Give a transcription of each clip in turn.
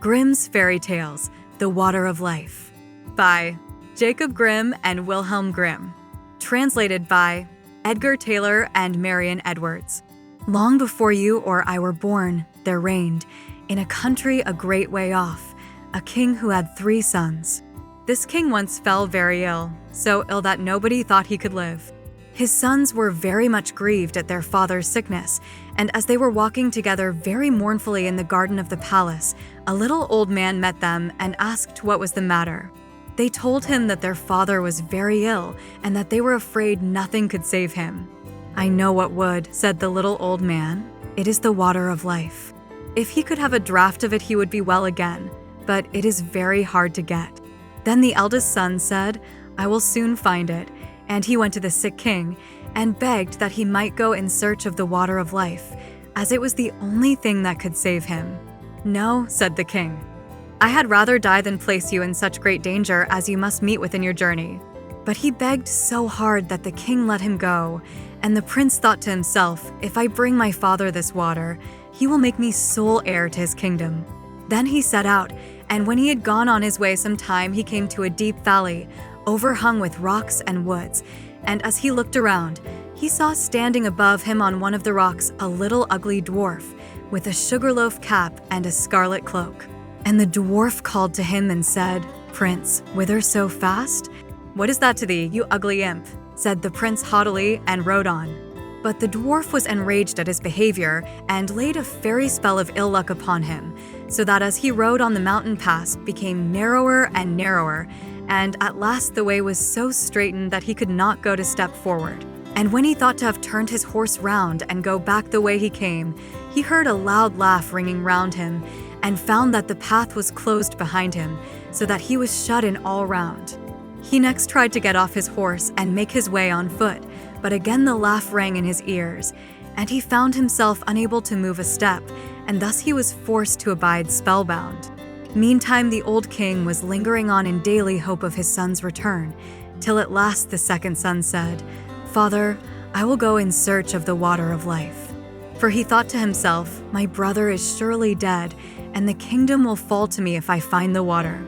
Grimm's Fairy Tales, The Water of Life, by Jacob Grimm and Wilhelm Grimm. Translated by Edgar Taylor and Marion Edwards. Long before you or I were born, there reigned, in a country a great way off, a king who had 3 sons. This king once fell very ill, so ill that nobody thought he could live. His sons were very much grieved at their father's sickness, and as they were walking together very mournfully in the garden of the palace, a little old man met them and asked what was the matter. They told him that their father was very ill and that they were afraid nothing could save him. "I know what would," said the little old man. "It is the water of life. If he could have a draught of it, he would be well again, but it is very hard to get." Then the eldest son said, "I will soon find it," and he went to the sick king and begged that he might go in search of the water of life, as it was the only thing that could save him. "No," said the king. "I had rather die than place you in such great danger as you must meet with in your journey." But he begged so hard that the king let him go, and the prince thought to himself, "If I bring my father this water, he will make me sole heir to his kingdom." Then he set out, and when he had gone on his way some time, he came to a deep valley, overhung with rocks and woods, and as he looked around, he saw standing above him on one of the rocks a little ugly dwarf, with a sugarloaf cap and a scarlet cloak. And the dwarf called to him and said, "Prince, whither so fast?" "What is that to thee, you ugly imp?" said the prince haughtily, and rode on. But the dwarf was enraged at his behavior and laid a fairy spell of ill luck upon him, so that as he rode on the mountain pass became narrower and narrower, and at last the way was so straitened that he could not go to step forward. And when he thought to have turned his horse round and go back the way he came, he heard a loud laugh ringing round him, and found that the path was closed behind him, so that he was shut in all round. He next tried to get off his horse and make his way on foot, but again the laugh rang in his ears, and he found himself unable to move a step, and thus he was forced to abide spellbound. Meantime the old king was lingering on in daily hope of his son's return, till at last the second son said, "Father, I will go in search of the water of life." For he thought to himself, "My brother is surely dead, and the kingdom will fall to me if I find the water."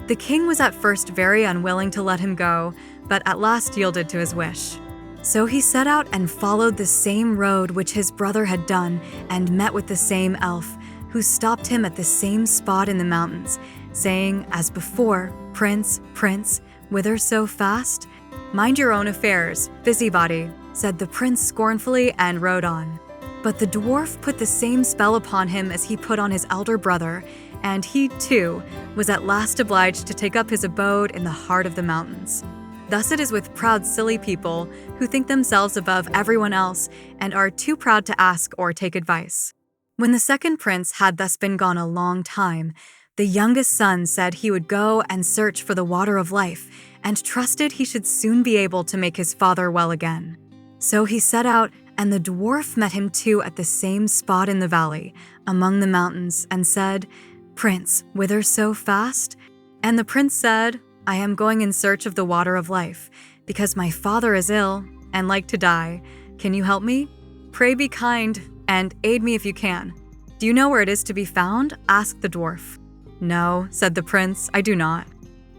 The king was at first very unwilling to let him go, but at last yielded to his wish. So he set out and followed the same road which his brother had done, and met with the same elf, who stopped him at the same spot in the mountains, saying, as before, "Prince, prince, whither so fast?" "Mind your own affairs, busybody," said the prince scornfully, and rode on. But the dwarf put the same spell upon him as he put on his elder brother, and he, too, was at last obliged to take up his abode in the heart of the mountains. Thus it is with proud, silly people who think themselves above everyone else and are too proud to ask or take advice. When the second prince had thus been gone a long time, the youngest son said he would go and search for the water of life, and trusted he should soon be able to make his father well again. So he set out, and the dwarf met him too at the same spot in the valley, among the mountains, and said, "Prince, whither so fast?" And the prince said, "I am going in search of the water of life, because my father is ill, and like to die. Can you help me? Pray be kind, and aid me if you can." "Do you know where it is to be found?" asked the dwarf. "No," said the prince, "I do not."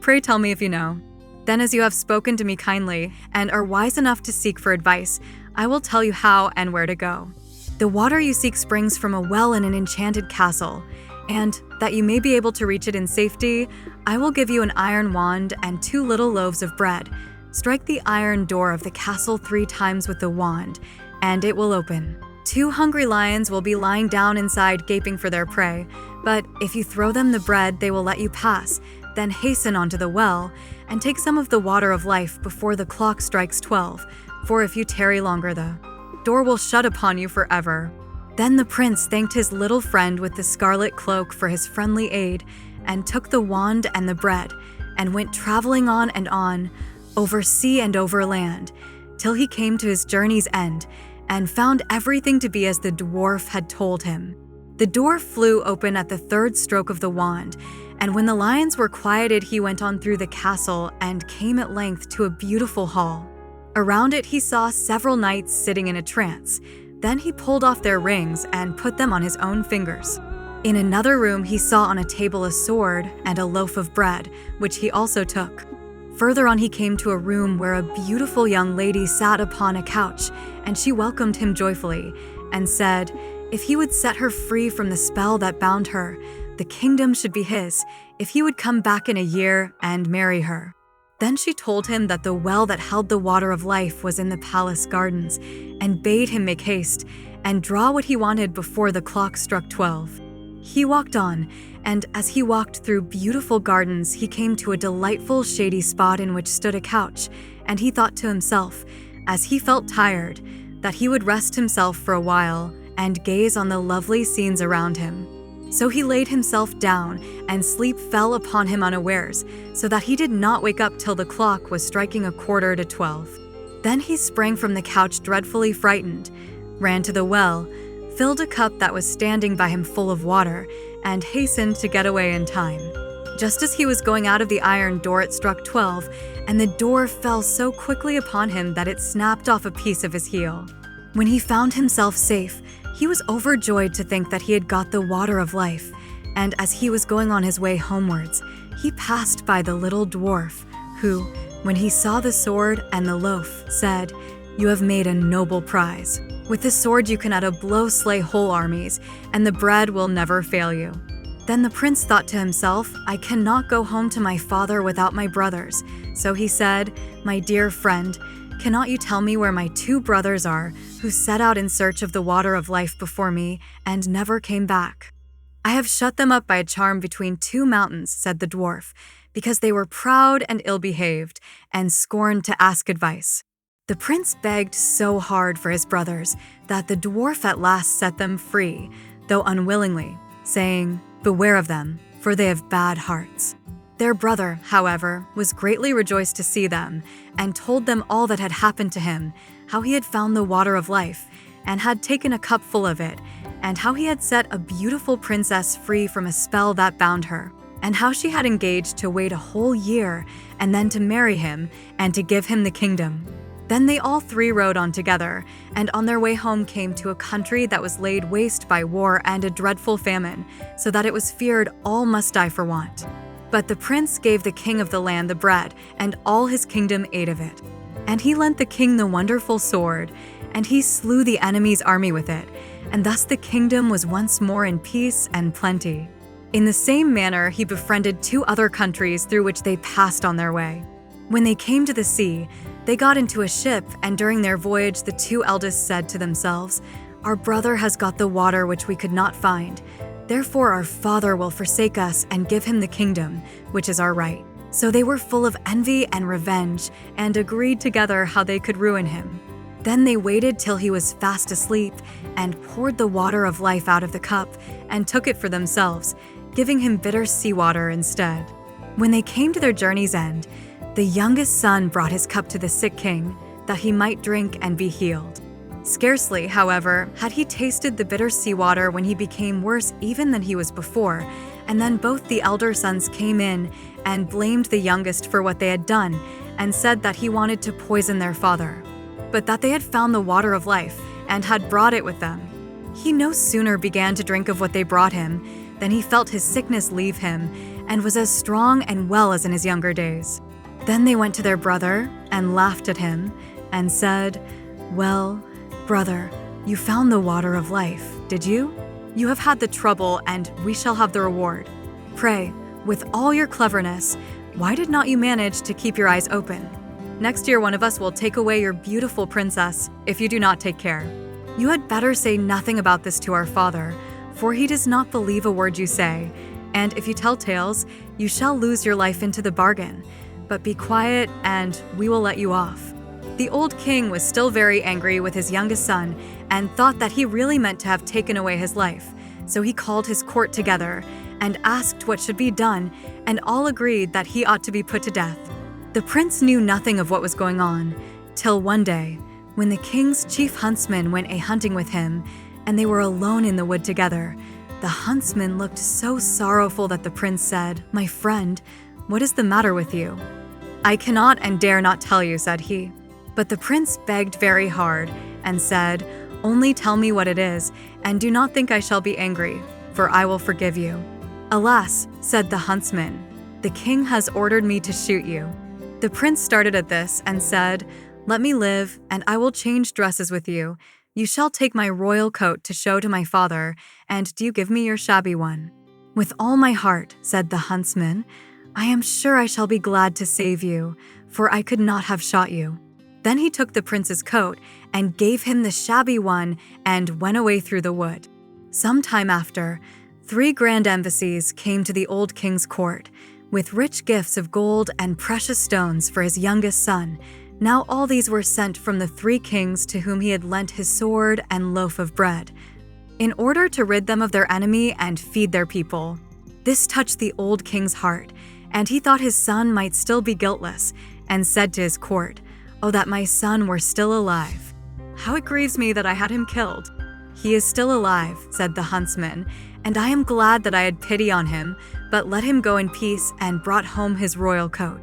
"Pray tell me if you know." "Then as you have spoken to me kindly, and are wise enough to seek for advice, I will tell you how and where to go. The water you seek springs from a well in an enchanted castle, and that you may be able to reach it in safety, I will give you an iron wand and 2 little loaves of bread. Strike the iron door of the castle 3 times with the wand, and it will open. 2 hungry lions will be lying down inside gaping for their prey, but if you throw them the bread, they will let you pass. Then hasten onto the well, and take some of the water of life before the clock strikes 12, for if you tarry longer, the door will shut upon you forever." Then the prince thanked his little friend with the scarlet cloak for his friendly aid, and took the wand and the bread, and went traveling on and on, over sea and over land, till he came to his journey's end, and found everything to be as the dwarf had told him. The door flew open at the 3rd stroke of the wand, and when the lions were quieted, he went on through the castle and came at length to a beautiful hall. Around it he saw several knights sitting in a trance. Then he pulled off their rings and put them on his own fingers. In another room, he saw on a table a sword and a loaf of bread, which he also took. Further on, he came to a room where a beautiful young lady sat upon a couch, and she welcomed him joyfully and said if he would set her free from the spell that bound her, the kingdom should be his if he would come back in a year and marry her. Then she told him that the well that held the water of life was in the palace gardens, and bade him make haste and draw what he wanted before the clock struck 12. He walked on, and as he walked through beautiful gardens, he came to a delightful shady spot in which stood a couch, and he thought to himself, as he felt tired, that he would rest himself for a while and gaze on the lovely scenes around him. So he laid himself down, and sleep fell upon him unawares, so that he did not wake up till the clock was striking 11:45. Then he sprang from the couch dreadfully frightened, ran to the well, filled a cup that was standing by him full of water, and hastened to get away in time. Just as he was going out of the iron door, it struck 12, and the door fell so quickly upon him that it snapped off a piece of his heel. When he found himself safe, he was overjoyed to think that he had got the water of life, and as he was going on his way homewards, he passed by the little dwarf, who, when he saw the sword and the loaf, said, "You have made a noble prize. With the sword you can at a blow slay whole armies, and the bread will never fail you." Then the prince thought to himself, "I cannot go home to my father without my brothers." So he said, "My dear friend, cannot you tell me where my 2 brothers are, who set out in search of the water of life before me, and never came back?" "I have shut them up by a charm between 2 mountains," said the dwarf, "because they were proud and ill-behaved, and scorned to ask advice." The prince begged so hard for his brothers that the dwarf at last set them free, though unwillingly, saying, "Beware of them, for they have bad hearts." Their brother, however, was greatly rejoiced to see them, and told them all that had happened to him, how he had found the water of life, and had taken a cup full of it, and how he had set a beautiful princess free from a spell that bound her, and how she had engaged to wait a whole year, and then to marry him, and to give him the kingdom. Then they all 3 rode on together, and on their way home came to a country that was laid waste by war and a dreadful famine, so that it was feared all must die for want. But the prince gave the king of the land the bread, and all his kingdom ate of it. And he lent the king the wonderful sword, and he slew the enemy's army with it, and thus the kingdom was once more in peace and plenty. In the same manner he befriended 2 other countries through which they passed on their way. When they came to the sea, they got into a ship, and during their voyage the 2 eldest said to themselves, "Our brother has got the water which we could not find. Therefore our father will forsake us and give him the kingdom, which is our right." So they were full of envy and revenge, and agreed together how they could ruin him. Then they waited till he was fast asleep, and poured the water of life out of the cup, and took it for themselves, giving him bitter seawater instead. When they came to their journey's end, the youngest son brought his cup to the sick king, that he might drink and be healed. Scarcely, however, had he tasted the bitter seawater when he became worse even than he was before, and then both the elder sons came in and blamed the youngest for what they had done, and said that he wanted to poison their father, but that they had found the water of life, and had brought it with them. He no sooner began to drink of what they brought him, than he felt his sickness leave him, and was as strong and well as in his younger days. Then they went to their brother, and laughed at him, and said, "Well, brother, you found the water of life, did you? You have had the trouble, and we shall have the reward. Pray, with all your cleverness, why did not you manage to keep your eyes open? Next year one of us will take away your beautiful princess, if you do not take care. You had better say nothing about this to our father, for he does not believe a word you say, and if you tell tales, you shall lose your life into the bargain. But be quiet, and we will let you off." The old king was still very angry with his youngest son, and thought that he really meant to have taken away his life. So he called his court together, and asked what should be done, and all agreed that he ought to be put to death. The prince knew nothing of what was going on, till one day, when the king's chief huntsman went a-hunting with him, and they were alone in the wood together, the huntsman looked so sorrowful that the prince said, "My friend, what is the matter with you?" "I cannot and dare not tell you," said he. But the prince begged very hard, and said, "Only tell me what it is, and do not think I shall be angry, for I will forgive you." "Alas," said the huntsman, "the king has ordered me to shoot you." The prince started at this and said, "Let me live, and I will change dresses with you. You shall take my royal coat to show to my father, and do you give me your shabby one?" "With all my heart," said the huntsman. "I am sure I shall be glad to save you, for I could not have shot you." Then he took the prince's coat and gave him the shabby one and went away through the wood. Some time after, 3 grand embassies came to the old king's court, with rich gifts of gold and precious stones for his youngest son. Now all these were sent from the 3 kings to whom he had lent his sword and loaf of bread, in order to rid them of their enemy and feed their people. This touched the old king's heart, and he thought his son might still be guiltless, and said to his court, "Oh, that my son were still alive! How it grieves me that I had him killed." "He is still alive," said the huntsman, "and I am glad that I had pity on him, but let him go in peace," and brought home his royal coat.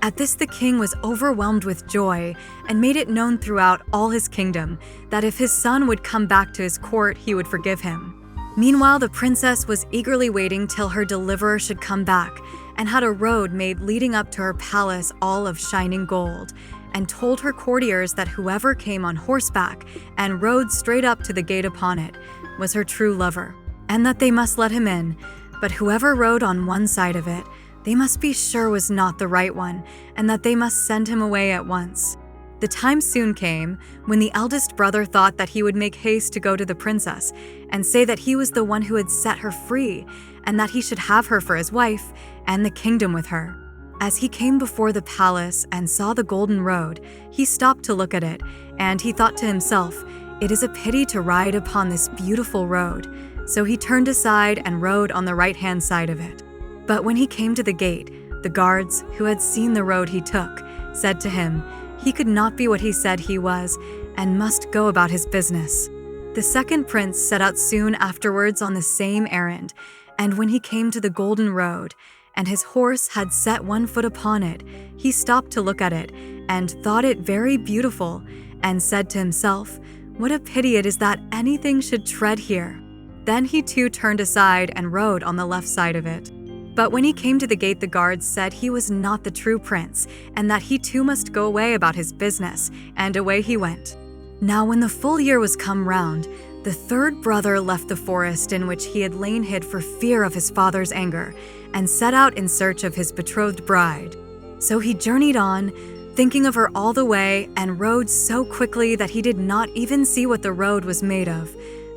At this the king was overwhelmed with joy and made it known throughout all his kingdom that if his son would come back to his court, he would forgive him. Meanwhile, the princess was eagerly waiting till her deliverer should come back, and had a road made leading up to her palace all of shining gold, and told her courtiers that whoever came on horseback and rode straight up to the gate upon it was her true lover, and that they must let him in, but whoever rode on one side of it, they must be sure was not the right one, and that they must send him away at once. The time soon came when the eldest brother thought that he would make haste to go to the princess and say that he was the one who had set her free, and that he should have her for his wife and the kingdom with her. As he came before the palace and saw the golden road, he stopped to look at it, and he thought to himself, "It is a pity to ride upon this beautiful road." So he turned aside and rode on the right-hand side of it. But when he came to the gate, the guards, who had seen the road he took, said to him, he could not be what he said he was, and must go about his business. The second prince set out soon afterwards on the same errand, and when he came to the golden road, and his horse had set one foot upon it, he stopped to look at it, and thought it very beautiful, and said to himself, "What a pity it is that anything should tread here." Then he too turned aside and rode on the left side of it. But when he came to the gate, the guards said he was not the true prince, and that he too must go away about his business, and away he went. Now when the full year was come round, the third brother left the forest in which he had lain hid for fear of his father's anger, and set out in search of his betrothed bride. So he journeyed on, thinking of her all the way, and rode so quickly that he did not even see what the road was made of,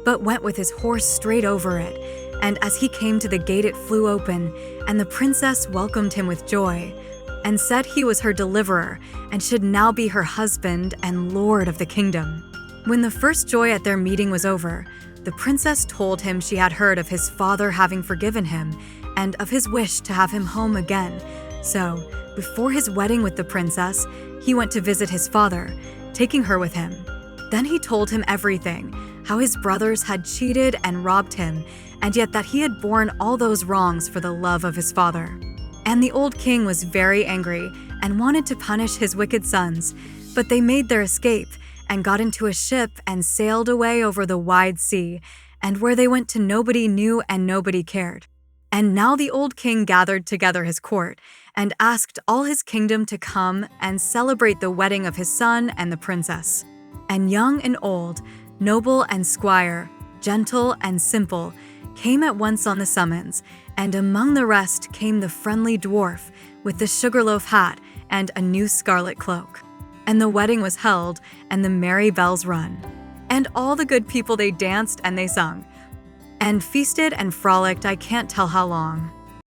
but went with his horse straight over it. And as he came to the gate, it flew open, and the princess welcomed him with joy, and said he was her deliverer, and should now be her husband and lord of the kingdom. When the first joy at their meeting was over, the princess told him she had heard of his father having forgiven him, and of his wish to have him home again. So, before his wedding with the princess, he went to visit his father, taking her with him. Then he told him everything, how his brothers had cheated and robbed him, and yet that he had borne all those wrongs for the love of his father. And the old king was very angry and wanted to punish his wicked sons, but they made their escape and got into a ship and sailed away over the wide sea, and where they went to nobody knew and nobody cared. And now the old king gathered together his court and asked all his kingdom to come and celebrate the wedding of his son and the princess. And young and old, noble and squire, gentle and simple, came at once on the summons, and among the rest came the friendly dwarf with the sugarloaf hat and a new scarlet cloak. And the wedding was held, and the merry bells rung. And all the good people, they danced and they sung, and feasted and frolicked I can't tell how long.